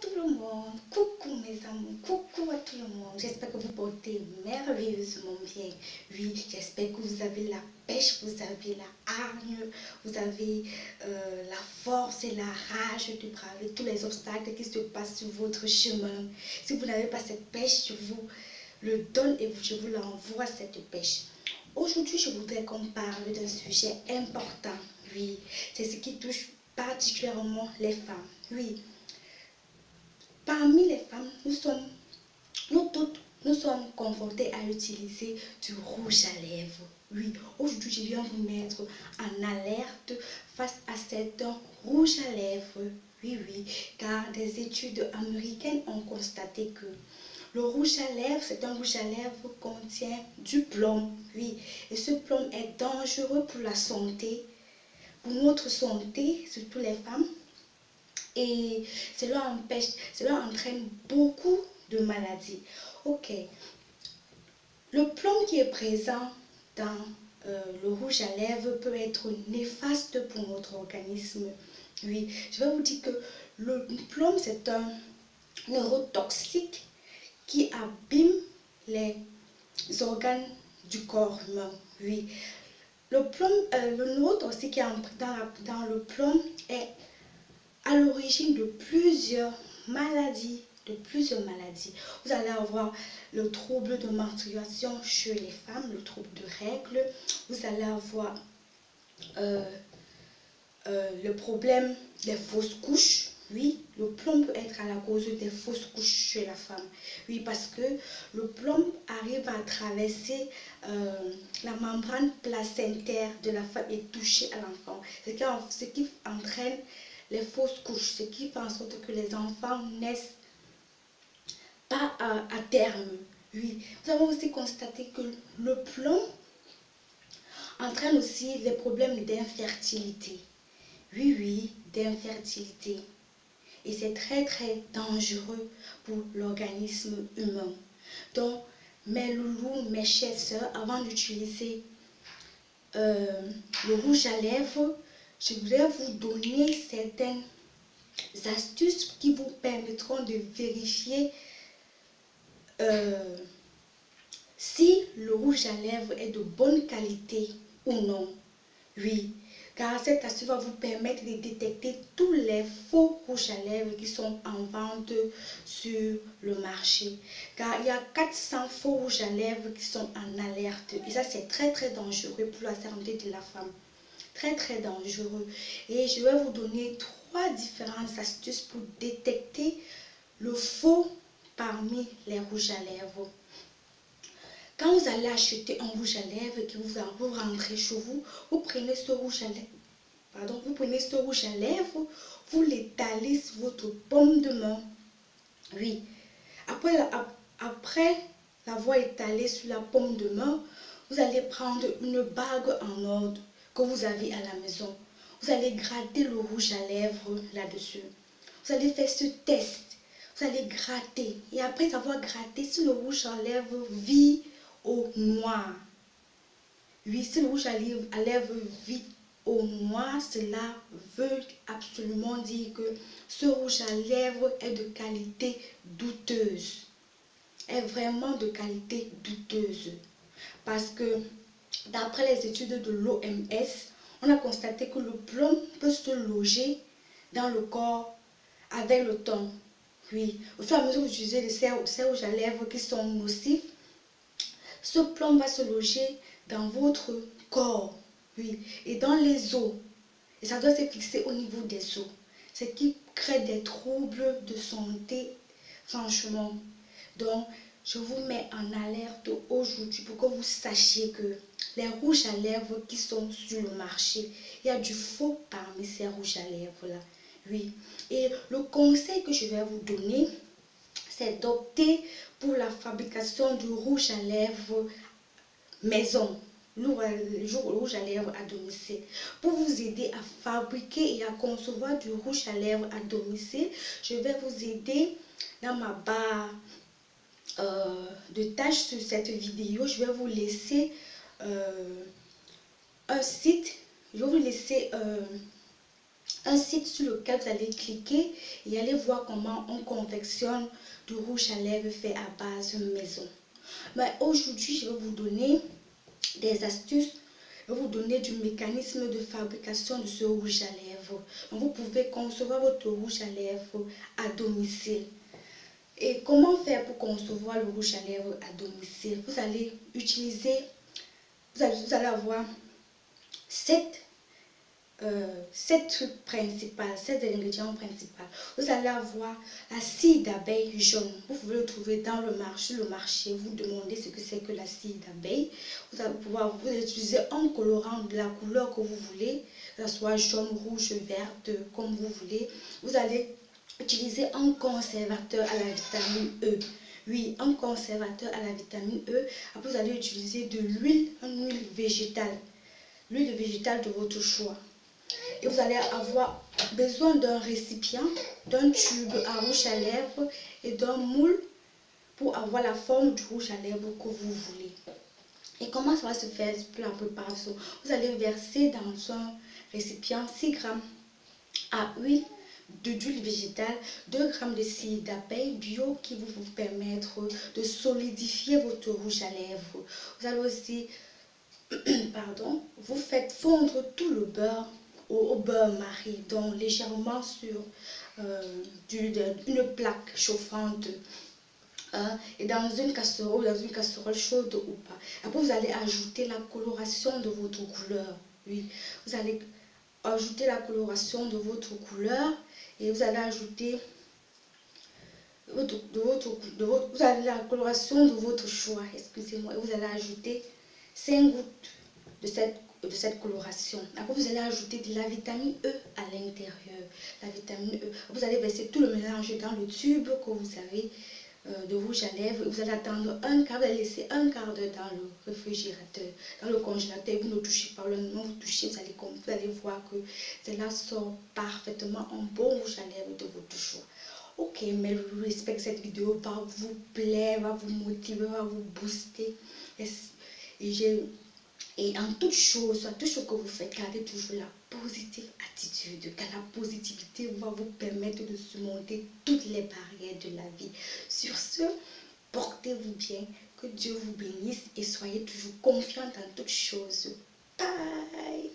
tout le monde, coucou mes amours, coucou à tout le monde. J'espère que vous portez merveilleusement bien. Oui, j'espère que vous avez la pêche, vous avez la hargne, vous avez la force et la rage de braver tous les obstacles qui se passent sur votre chemin. Si vous n'avez pas cette pêche, je vous le donne et je vous l'envoie cette pêche. Aujourd'hui, je voudrais qu'on parle d'un sujet important. Oui, c'est ce qui touche particulièrement les femmes. Oui. Parmi les femmes, nous toutes, nous sommes confrontées à utiliser du rouge à lèvres. Oui, aujourd'hui, je viens vous mettre en alerte face à cet rouge à lèvres. Oui, car des études américaines ont constaté que le rouge à lèvres, c'est un rouge à lèvres qui contient du plomb. Oui, et ce plomb est dangereux pour la santé, pour notre santé, surtout les femmes. Et cela entraîne beaucoup de maladies. Ok. Le plomb qui est présent dans le rouge à lèvres peut être néfaste pour notre organisme. Oui, je vais vous dire que le plomb, c'est un neurotoxique qui abîme les organes du corps humain. Oui. Le neurotoxique qui est dans le plomb est à l'origine de plusieurs maladies. Vous allez avoir le trouble de menstruation chez les femmes, le trouble de règles. Vous allez avoir le problème des fausses couches. Oui, le plomb peut être à la cause des fausses couches chez la femme. Oui, parce que le plomb arrive à traverser la membrane placentaire de la femme et toucher à l'enfant. Ce qui entraîne les fausses couches, ce qui fait en sorte que les enfants naissent pas à terme. Oui, nous avons aussi constaté que le plomb entraîne aussi les problèmes d'infertilité. Oui, d'infertilité. Et c'est très dangereux pour l'organisme humain. Donc, mes loulous, mes chères sœurs, avant d'utiliser le rouge à lèvres, je voudrais vous donner certaines astuces qui vous permettront de vérifier si le rouge à lèvres est de bonne qualité ou non. Oui, car cette astuce va vous permettre de détecter tous les faux rouges à lèvres qui sont en vente sur le marché. Car il y a 400 faux rouges à lèvres qui sont en alerte. Et ça, c'est très dangereux pour la santé de la femme. Très dangereux. Et je vais vous donner 3 différentes astuces pour détecter le faux parmi les rouges à lèvres. Quand vous allez acheter un rouge à lèvres et que vous rentrez chez vous, vous prenez ce rouge à lèvres, vous l'étalez sur votre paume de main. Oui. Après l'avoir étalé sur la paume de main, vous allez prendre une bague en ordre que vous avez à la maison. Vous allez gratter le rouge à lèvres là-dessus. Vous allez faire ce test. Vous allez gratter. Et après avoir gratté, si le rouge à lèvres vit au noir. Oui, si le rouge à lèvres vit au noir, cela veut absolument dire que ce rouge à lèvres est de qualité douteuse. Est vraiment de qualité douteuse. Parce que d'après les études de l'OMS, on a constaté que le plomb peut se loger dans le corps avec le temps. Oui, au fur et à mesure que vous utilisez ces rouges à lèvres qui sont nocifs, ce plomb va se loger dans votre corps, oui, et dans les os. Et ça doit se fixer au niveau des os. Ce qui crée des troubles de santé, franchement. Donc, je vous mets en alerte aujourd'hui pour que vous sachiez que les rouges à lèvres qui sont sur le marché, il y a du faux parmi ces rouges à lèvres-là. Oui. Et le conseil que je vais vous donner, c'est d'opter pour la fabrication du rouge à lèvres maison, le rouge à lèvres à domicile. Pour vous aider à fabriquer et à concevoir du rouge à lèvres à domicile, je vais vous aider dans ma barre de tâches sur cette vidéo. Je vais vous laisser un site, je vais vous laisser un site sur lequel vous allez cliquer et allez voir comment on confectionne du rouge à lèvres fait à base maison. Mais aujourd'hui, je vais vous donner des astuces. Je vais vous donner du mécanisme de fabrication de ce rouge à lèvres. Donc, vous pouvez concevoir votre rouge à lèvres à domicile. Et comment faire pour concevoir le rouge à lèvres à domicile? Vous allez utiliser, vous allez avoir 7 trucs principaux, 7 ingrédients principaux. Vous allez avoir la cire d'abeille jaune. Vous pouvez le trouver dans le marché. Vous demandez ce que c'est que la cire d'abeille. Vous allez pouvoir vous utiliser un colorant de la couleur que vous voulez, que ce soit jaune, rouge, verte, comme vous voulez. Vous allez utiliser un conservateur à la vitamine E. Oui, un conservateur à la vitamine E. Après, vous allez utiliser de l'huile, une huile végétale de votre choix. Et vous allez avoir besoin d'un récipient, d'un tube à rouge à lèvres et d'un moule pour avoir la forme du rouge à lèvres que vous voulez. Et comment ça va se faire pour la préparation? Vous allez verser dans un récipient 6 g à huile d'huile végétale, 2 g de cire d'abeille bio qui vont vous permettre de solidifier votre rouge à lèvres. Vous allez aussi, pardon, vous faites fondre tout le beurre au beurre Marie, donc légèrement sur une plaque chauffante. Et dans une casserole chaude ou pas. Après, vous allez ajouter la coloration de votre couleur. Oui, vous allez ajouter la coloration de votre couleur et vous allez ajouter vous allez la coloration de votre choix, excusez-moi, et vous allez ajouter 5 gouttes de cette coloration. Après, vous allez ajouter de la vitamine E à l'intérieur. La vitamine E. Vous allez verser tout le mélange dans le tube que vous avez de rouge à lèvres. Vous allez attendre un quart, vous allez laisser un quart d'heure dans le réfrigérateur, dans le congélateur. Vous ne touchez pas, non, vous touchez, vous allez voir que cela sort parfaitement un bon rouge à lèvres de votre choix. Ok, mais j'espère que cette vidéo va vous plaire, va vous motiver, va vous booster. Et en toute chose que vous faites, gardez toujours la positive attitude, car la positivité va vous permettre de surmonter toutes les barrières de la vie. Sur ce, portez-vous bien, que Dieu vous bénisse et soyez toujours confiants dans toutes choses. Bye!